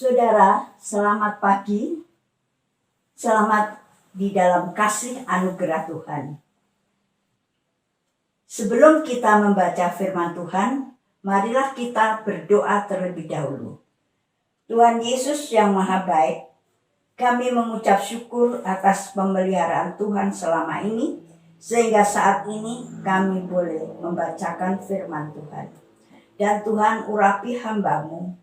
Saudara, selamat pagi. Selamat di dalam kasih anugerah Tuhan. Sebelum kita membaca firman Tuhan, marilah kita berdoa terlebih dahulu. Tuhan Yesus yang Maha Baik, kami mengucap syukur atas pemeliharaan Tuhan selama ini, sehingga saat ini kami boleh membacakan firman Tuhan. Dan Tuhan urapi hamba-Mu,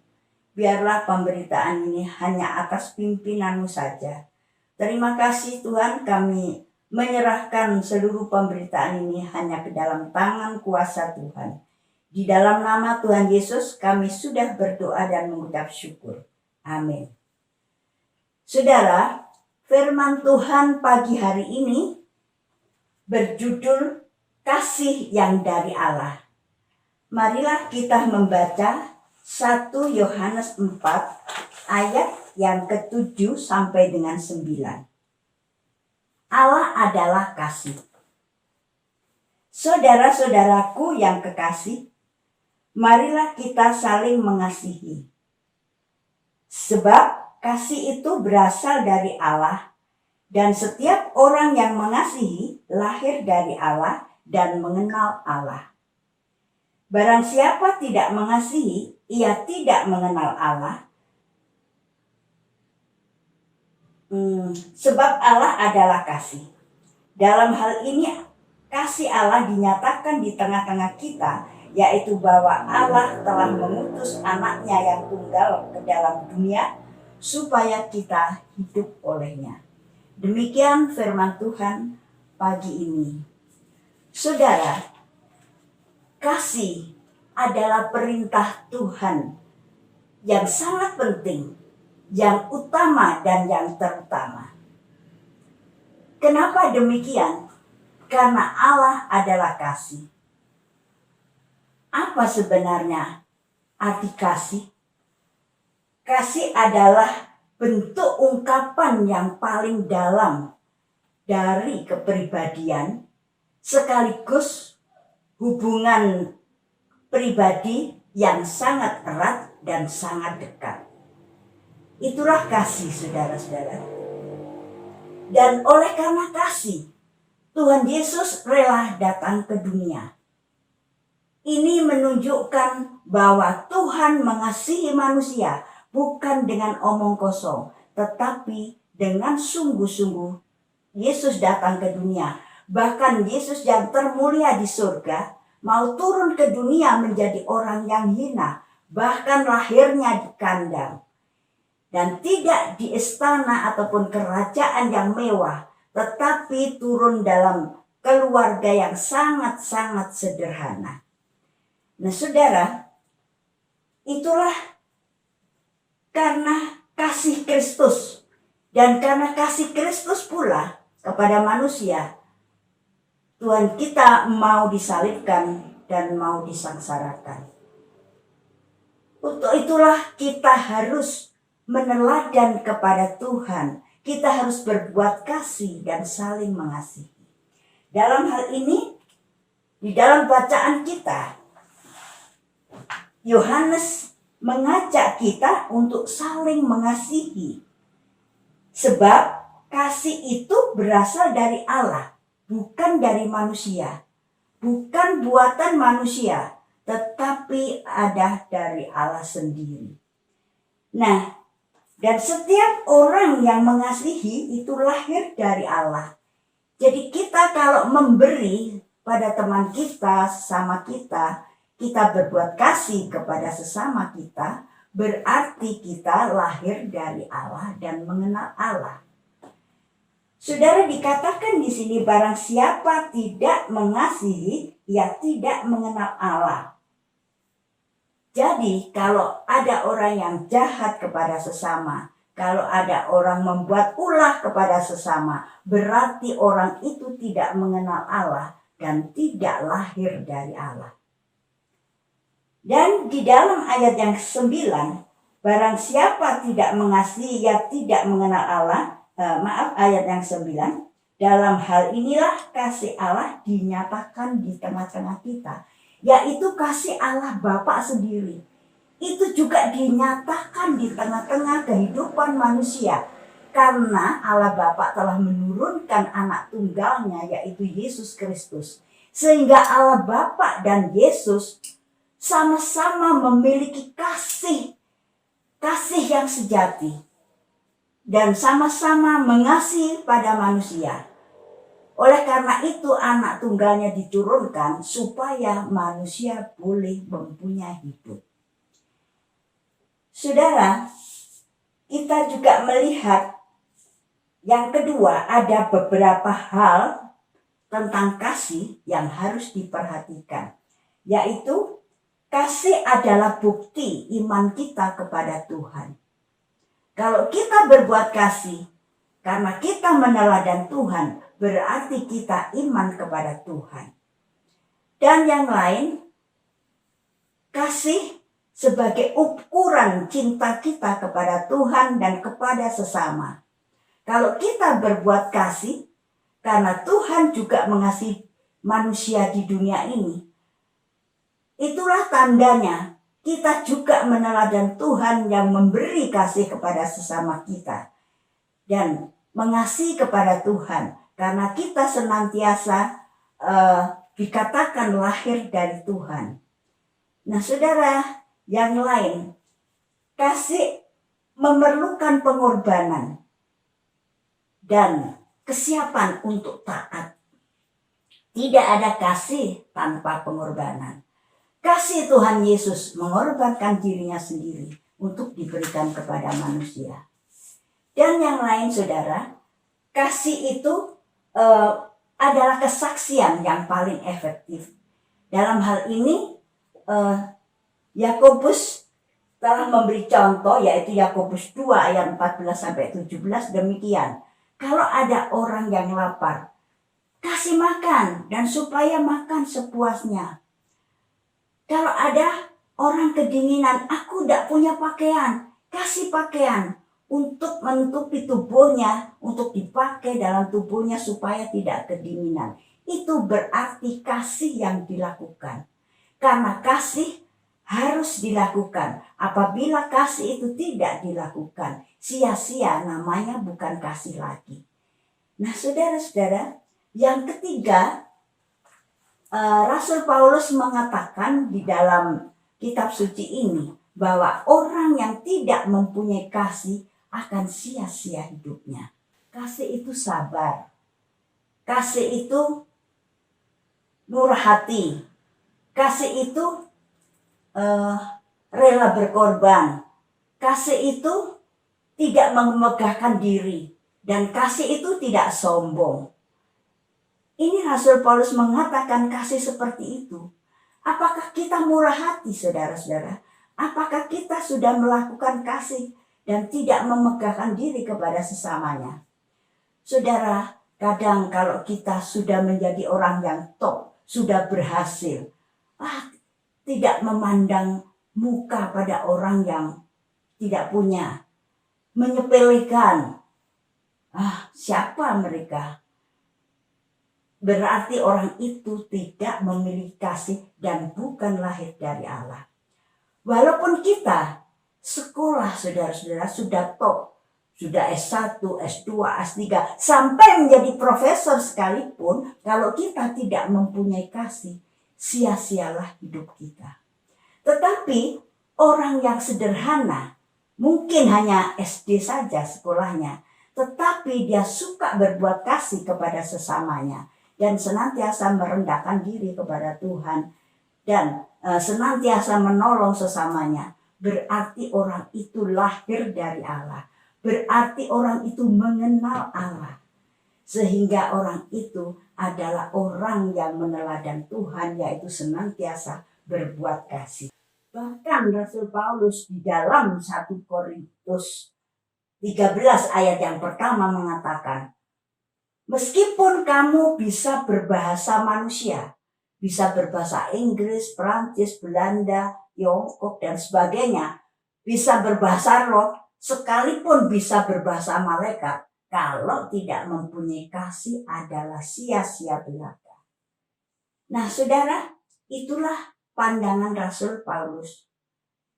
biarlah pemberitaan ini hanya atas pimpinan-Mu saja. Terima kasih Tuhan, kami menyerahkan seluruh pemberitaan ini hanya ke dalam tangan kuasa Tuhan. Di dalam nama Tuhan Yesus kami sudah berdoa dan mengucap syukur. Amin. Saudara, firman Tuhan pagi hari ini berjudul Kasih yang dari Allah. Marilah kita membaca 1 Yohanes 4 ayat yang ke-7 sampai dengan 9. Allah adalah kasih. Saudara-saudaraku yang kekasih, marilah kita saling mengasihi. Sebab kasih itu berasal dari Allah, dan setiap orang yang mengasihi lahir dari Allah dan mengenal Allah. Barang siapa tidak mengasihi, ia tidak mengenal Allah. Sebab Allah adalah kasih. Dalam hal ini, kasih Allah dinyatakan di tengah-tengah kita, yaitu bahwa Allah telah mengutus anaknya yang tunggal ke dalam dunia, supaya kita hidup olehnya. Demikian firman Tuhan pagi ini. Saudara, kasih adalah perintah Tuhan yang sangat penting, yang utama dan yang terutama. Kenapa demikian? Karena Allah adalah kasih. Apa sebenarnya arti kasih? Kasih adalah bentuk ungkapan yang paling dalam dari kepribadian, sekaligus hubungan pribadi yang sangat erat dan sangat dekat. Itulah kasih, saudara-saudara. Dan oleh karena kasih, Tuhan Yesus rela datang ke dunia. Ini menunjukkan bahwa Tuhan mengasihi manusia bukan dengan omong kosong, tetapi dengan sungguh-sungguh. Yesus datang ke dunia. Bahkan Yesus yang termulia di surga mau turun ke dunia menjadi orang yang hina, bahkan lahirnya di kandang. Dan tidak di istana ataupun kerajaan yang mewah, tetapi turun dalam keluarga yang sangat-sangat sederhana. Nah saudara, itulah karena kasih Kristus. Dan karena kasih Kristus pula kepada manusia, Tuhan kita mau disalibkan dan mau disengsarakan. Untuk itulah kita harus meneladan kepada Tuhan. Kita harus berbuat kasih dan saling mengasihi. Dalam hal ini, di dalam bacaan kita, Yohanes mengajak kita untuk saling mengasihi. Sebab kasih itu berasal dari Allah, bukan dari manusia, bukan buatan manusia, tetapi ada dari Allah sendiri. Nah, dan setiap orang yang mengasihi itu lahir dari Allah. Jadi kita kalau memberi pada teman kita, sesama kita, kita berbuat kasih kepada sesama kita, berarti kita lahir dari Allah dan mengenal Allah. Saudara, dikatakan di sini barang siapa tidak mengasihi, ia tidak mengenal Allah. Jadi kalau ada orang yang jahat kepada sesama, kalau ada orang membuat ulah kepada sesama, berarti orang itu tidak mengenal Allah dan tidak lahir dari Allah. Dan di dalam ayat yang 9, barang siapa tidak mengasihi, ia tidak mengenal Allah. Ayat yang 9, dalam hal inilah kasih Allah dinyatakan di tengah-tengah kita, yaitu kasih Allah Bapa sendiri, itu juga dinyatakan di tengah-tengah kehidupan manusia. Karena Allah Bapa telah menurunkan anak tunggalnya, yaitu Yesus Kristus. Sehingga Allah Bapa dan Yesus sama-sama memiliki kasih yang sejati. Dan sama-sama mengasihi pada manusia. Oleh karena itu anak tunggalnya diturunkan supaya manusia boleh mempunyai hidup. Saudara, kita juga melihat yang kedua, ada beberapa hal tentang kasih yang harus diperhatikan. Yaitu kasih adalah bukti iman kita kepada Tuhan. Kalau kita berbuat kasih karena kita meneladan Tuhan, berarti kita iman kepada Tuhan. Dan yang lain, kasih sebagai ukuran cinta kita kepada Tuhan dan kepada sesama. Kalau kita berbuat kasih, karena Tuhan juga mengasihi manusia di dunia ini, itulah tandanya kita juga meneladan Tuhan yang memberi kasih kepada sesama kita. Dan mengasihi kepada Tuhan, karena kita senantiasa dikatakan lahir dari Tuhan. Nah saudara, yang lain, kasih memerlukan pengorbanan dan kesiapan untuk taat. Tidak ada kasih tanpa pengorbanan. Kasih Tuhan Yesus mengorbankan dirinya sendiri untuk diberikan kepada manusia. Dan yang lain saudara, kasih itu adalah kesaksian yang paling efektif. Dalam hal ini Yakobus telah memberi contoh, yaitu Yakobus 2 ayat 14-17 demikian. Kalau ada orang yang lapar, kasih makan dan supaya makan sepuasnya. Kalau ada orang kedinginan, aku tidak punya pakaian, kasih pakaian untuk menutupi tubuhnya, untuk dipakai dalam tubuhnya supaya tidak kedinginan. Itu berarti kasih yang dilakukan. Karena kasih harus dilakukan. Apabila kasih itu tidak dilakukan, sia-sia, namanya bukan kasih lagi. Nah saudara-saudara, yang ketiga, Rasul Paulus mengatakan di dalam kitab suci ini bahwa orang yang tidak mempunyai kasih akan sia-sia hidupnya. Kasih itu sabar. Kasih itu murah hati. Kasih itu rela berkorban. Kasih itu tidak memegahkan diri. Dan kasih itu tidak sombong. Ini Rasul Paulus mengatakan kasih seperti itu. Apakah kita murah hati saudara-saudara? Apakah kita sudah melakukan kasih dan tidak memegahkan diri kepada sesamanya? Saudara, kadang kalau kita sudah menjadi orang yang top, sudah berhasil, tidak memandang muka pada orang yang tidak punya, menyepelekan, siapa mereka? Berarti orang itu tidak memiliki kasih dan bukan lahir dari Allah. Walaupun kita sekolah saudara-saudara sudah top, sudah S1, S2, S3, sampai menjadi profesor sekalipun, kalau kita tidak mempunyai kasih, sia-sialah hidup kita. Tetapi orang yang sederhana, mungkin hanya SD saja sekolahnya, tetapi dia suka berbuat kasih kepada sesamanya dan senantiasa merendahkan diri kepada Tuhan dan senantiasa menolong sesamanya, berarti orang itu lahir dari Allah. Berarti orang itu mengenal Allah. Sehingga orang itu adalah orang yang meneladan Tuhan, yaitu senantiasa berbuat kasih. Bahkan Rasul Paulus di dalam 1 Korintus 13 ayat yang pertama mengatakan, meskipun kamu bisa berbahasa manusia, bisa berbahasa Inggris, Prancis, Belanda, Tiongkok, dan sebagainya, bisa berbahasa roh, sekalipun bisa berbahasa malaikat, kalau tidak mempunyai kasih adalah sia-sia belaka. Nah saudara, itulah pandangan Rasul Paulus.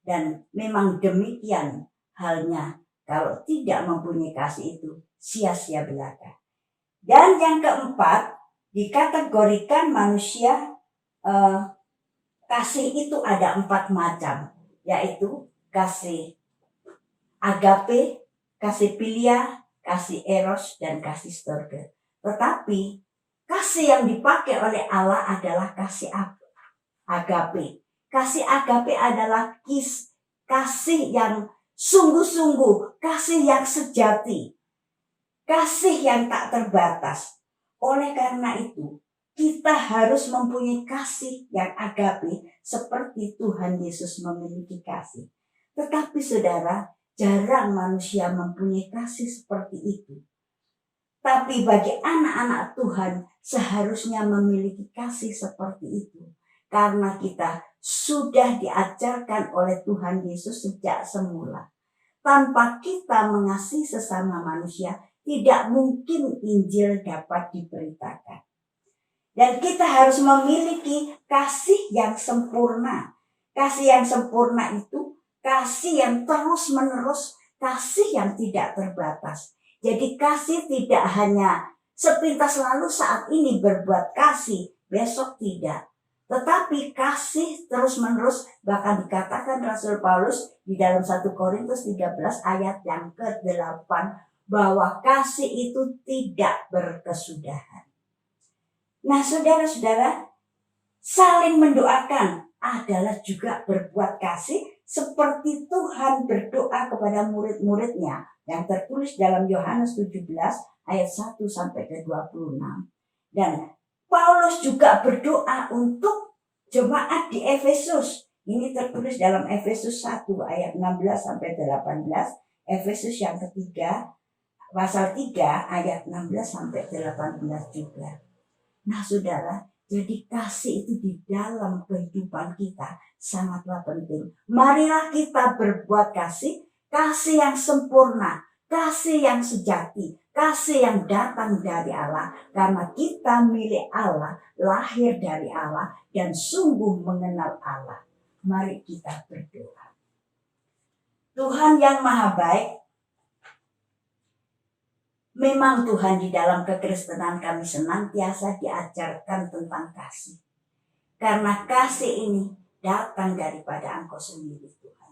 Dan memang demikian halnya kalau tidak mempunyai kasih itu sia-sia belaka. Dan yang keempat, dikategorikan manusia kasih itu ada 4 macam, yaitu kasih agape, kasih philia, kasih eros, dan kasih storge. Tetapi kasih yang dipakai oleh Allah adalah kasih agape. Kasih agape adalah kasih yang sungguh-sungguh, kasih yang sejati, kasih yang tak terbatas. Oleh karena itu, kita harus mempunyai kasih yang agape seperti Tuhan Yesus memiliki kasih. Tetapi saudara, jarang manusia mempunyai kasih seperti itu. Tapi bagi anak-anak Tuhan seharusnya memiliki kasih seperti itu. Karena kita sudah diajarkan oleh Tuhan Yesus sejak semula. Tanpa kita mengasihi sesama manusia, tidak mungkin Injil dapat diberitakan. Dan kita harus memiliki kasih yang sempurna. Kasih yang sempurna itu kasih yang terus-menerus, kasih yang tidak terbatas. Jadi kasih tidak hanya sepintas lalu saat ini berbuat kasih, besok tidak. Tetapi kasih terus-menerus, bahkan dikatakan Rasul Paulus di dalam 1 Korintus 13 ayat yang ke-8 bahwa kasih itu tidak berkesudahan. Nah, saudara-saudara, saling mendoakan adalah juga berbuat kasih seperti Tuhan berdoa kepada murid-muridnya yang tertulis dalam Yohanes 17 ayat 1 sampai ke 26. Dan Paulus juga berdoa untuk jemaat di Efesus. Ini tertulis dalam Efesus 1 ayat 16 sampai 18, Efesus yang ketiga pasal 3 ayat 16 sampai 18 juga. Nah, saudara, jadi kasih itu di dalam kehidupan kita sangatlah penting. Marilah kita berbuat kasih, kasih yang sempurna, kasih yang sejati, kasih yang datang dari Allah. Karena kita milik Allah, lahir dari Allah, dan sungguh mengenal Allah. Mari kita berdoa. Tuhan yang Maha Baik, memang Tuhan di dalam kekristenan kami senantiasa diajarkan tentang kasih. Karena kasih ini datang daripada Engkau sendiri Tuhan.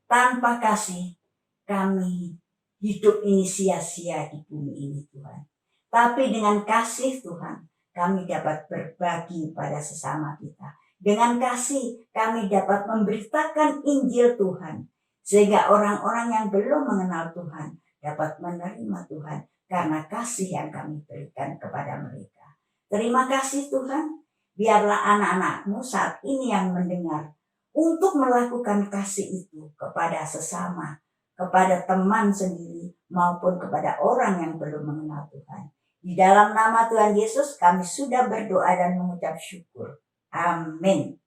Tanpa kasih kami hidup ini sia-sia di bumi ini Tuhan. Tapi dengan kasih Tuhan kami dapat berbagi pada sesama kita. Dengan kasih kami dapat memberitakan Injil Tuhan. Sehingga orang-orang yang belum mengenal Tuhan dapat menerima Tuhan karena kasih yang kami berikan kepada mereka. Terima kasih Tuhan. Biarlah anak-anak-Mu saat ini yang mendengar untuk melakukan kasih itu kepada sesama, kepada teman sendiri maupun kepada orang yang belum mengenal Tuhan. Di dalam nama Tuhan Yesus kami sudah berdoa dan mengucap syukur. Amin.